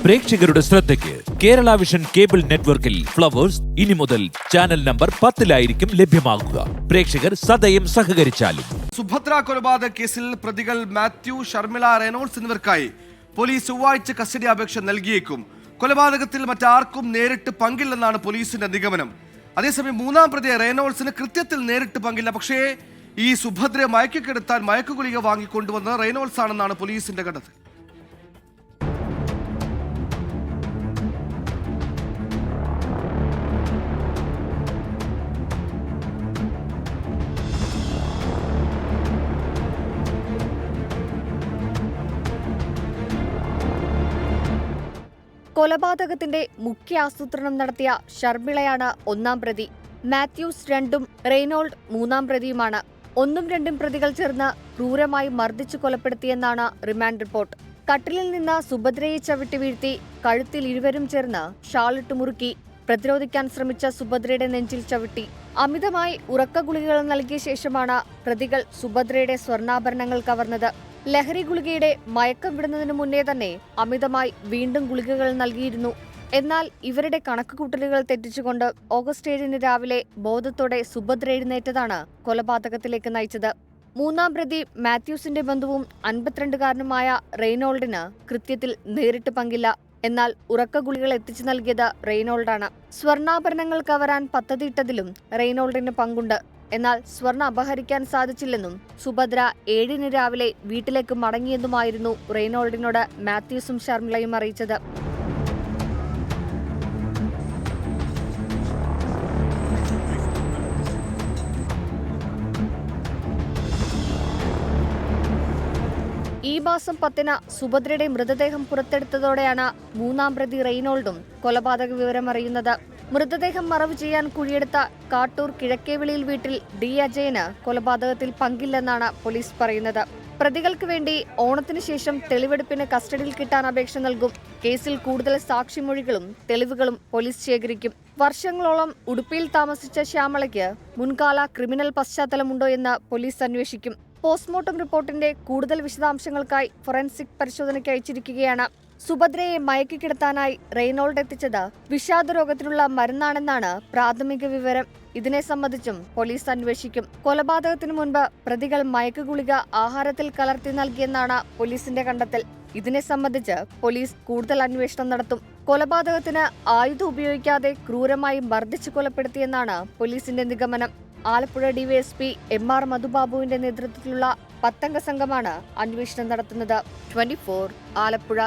പ്രേക്ഷകരുടെ ശ്രദ്ധയ്ക്ക് Kerala vision cable നെറ്റ്വർക്കിൽ ഫ്ലവേഴ്സ് ഇനി മുതൽ ചാനൽ നമ്പർ 10-ലായിരിക്കും ലഭ്യമാകുക. പ്രേക്ഷകർ സദയം സഹകരിച്ചാലും. സുഭദ്ര കൊലപാതക കേസിൽ പ്രതികൾ മാത്യു, ഷർമിള, റെയ്നോൾഡ്സ് എന്നിവർക്കായി പോലീസ് ചൊവ്വാഴ്ച കസ്റ്റഡി അപേക്ഷ നൽകിയേക്കും. കൊലപാതകത്തിൽ മറ്റാർക്കും നേരിട്ട് പങ്കില്ലെന്നാണ് പോലീസിന്റെ നിഗമനം. അതേസമയം മൂന്നാം പ്രതി റെയ്നോൾഡ്സിന് കൃത്യത്തിൽ നേരിട്ട് പങ്കില്ല. പക്ഷേ ഈ സുഭദ്രയെ മയക്കിക്കെടുത്താൻ മയക്കുഗുളിക വാങ്ങിക്കൊണ്ടുവന്നത് റെയ്നോൾഡ്സ് ആണെന്നാണ് പോലീസിന്റെ കണ്ടെത്തൽ. കൊലപാതകത്തിന്റെ മുഖ്യ ആസൂത്രണം നടത്തിയ ഷർമിളയാണ് ഒന്നാം പ്രതി. മാത്യൂസ് 2ഉം റെയ്നോൾഡ് 3-ാം പ്രതിയുമാണ്. 1ഉം 2ഉം പ്രതികൾ ചേർന്ന് ക്രൂരമായി മർദ്ദിച്ചു കൊലപ്പെടുത്തിയെന്നാണ് റിമാൻഡ് റിപ്പോർട്ട്. കട്ടിലിൽ നിന്ന് സുഭദ്രയെ ചവിട്ടി വീഴ്ത്തി കഴുത്തിൽ ഇരുവരും ചേർന്ന് ഷാളിട്ട് മുറുക്കി. പ്രതിരോധിക്കാൻ ശ്രമിച്ച സുഭദ്രയുടെ നെഞ്ചിൽ ചവിട്ടി. അമിതമായി ഉറക്ക ഗുളികകൾ നൽകിയ ശേഷമാണ് പ്രതികൾ സുഭദ്രയുടെ സ്വർണ്ണാഭരണങ്ങൾ കവർന്നത്. ലഹരി ഗുളികയുടെ മയക്കം വിടുന്നതിനു മുന്നേ തന്നെ അമിതമായി വീണ്ടും ഗുളികകൾ നൽകിയിരുന്നു. എന്നാൽ ഇവരുടെ കണക്കുകൂട്ടലുകൾ തെറ്റിച്ചുകൊണ്ട് ഓഗസ്റ്റ് 7 രാവിലെ ബോധത്തോടെ സുഭദ്ര എഴുന്നേറ്റതാണ് കൊലപാതകത്തിലേക്ക് നയിച്ചത്. മൂന്നാം പ്രതി മാത്യൂസിന്റെ ബന്ധുവും 52-കാരനുമായ റെയ്നോൾഡിന് കൃത്യത്തിൽ നേരിട്ട് പങ്കില്ല. എന്നാൽ ഉറക്ക ഗുളികൾ എത്തിച്ചു നൽകിയത് റെയ്നോൾഡാണ്. സ്വർണ്ണാഭരണങ്ങൾ കവരാൻ പദ്ധതിയിട്ടതിലും റെയ്നോൾഡിന് പങ്കുണ്ട്. എന്നാൽ സ്വർണ്ണ അപഹരിക്കാൻ സാധിച്ചില്ലെന്നും സുഭദ്ര 7 രാവിലെ വീട്ടിലേക്ക് മടങ്ങിയെന്നുമായിരുന്നു റെയ്നോൾഡിനോട് മാത്യൂസും ഷർമിളയും അറിയിച്ചത്. ഈ മാസം 10-ന് സുഭദ്രയുടെ മൃതദേഹം പുറത്തെടുത്തതോടെയാണ് മൂന്നാം പ്രതി റെയ്നോൾഡും കൊലപാതക വിവരം അറിയുന്നത്. മൃതദേഹം മറവ് ചെയ്യാൻ കുഴിയെടുത്ത കാട്ടൂർ കിഴക്കേവിളിയിൽ വീട്ടിൽ ഡി അജയന് കൊലപാതകത്തിൽ പങ്കില്ലെന്നാണ് പോലീസ് പറയുന്നത്. പ്രതികൾക്ക് വേണ്ടി ഓണത്തിന് ശേഷം തെളിവെടുപ്പിന് കസ്റ്റഡിയിൽ കിട്ടാൻ അപേക്ഷ നൽകും. കേസിൽ കൂടുതൽ സാക്ഷിമൊഴികളും തെളിവുകളും പോലീസ് ശേഖരിക്കും. വർഷങ്ങളോളം ഉടുപ്പിയിൽ താമസിച്ച ശ്യാമളയ്ക്ക് മുൻകാല ക്രിമിനൽ പശ്ചാത്തലമുണ്ടോ എന്ന് പോലീസ് അന്വേഷിക്കും. പോസ്റ്റ്മോർട്ടം റിപ്പോർട്ടിന്റെ കൂടുതൽ വിശദാംശങ്ങൾക്കായി ഫോറൻസിക് പരിശോധനയ്ക്ക് അയച്ചിരിക്കുകയാണ്. സുഭദ്രയെ മയക്കിക്കിടത്താനായി റെയ്നോൾഡ് എത്തിച്ചത് വിഷാദരോഗത്തിനുള്ള മരുന്നാണെന്നാണ് പ്രാഥമിക വിവരം. ഇതിനെ സംബന്ധിച്ചും പോലീസ് അന്വേഷിക്കും. കൊലപാതകത്തിനു മുൻപ് പ്രതികൾ മയക്കുഗുളിക ആഹാരത്തിൽ കലർത്തി നൽകിയെന്നാണ് പോലീസിന്റെ കണ്ടെത്തൽ. ഇതിനെ സംബന്ധിച്ച് പോലീസ് കൂടുതൽ അന്വേഷണം നടത്തും. കൊലപാതകത്തിന് ആയുധം ഉപയോഗിക്കാതെ ക്രൂരമായി മർദ്ദിച്ചു കൊലപ്പെടുത്തിയെന്നാണ് പോലീസിന്റെ നിഗമനം. ആലപ്പുഴ ഡിവൈഎസ്പി MR മധുബാബുവിന്റെ നേതൃത്വത്തിലുള്ള 10-അംഗ സംഘമാണ് അന്വേഷണം നടത്തുന്നത്. 24 ആലപ്പുഴ.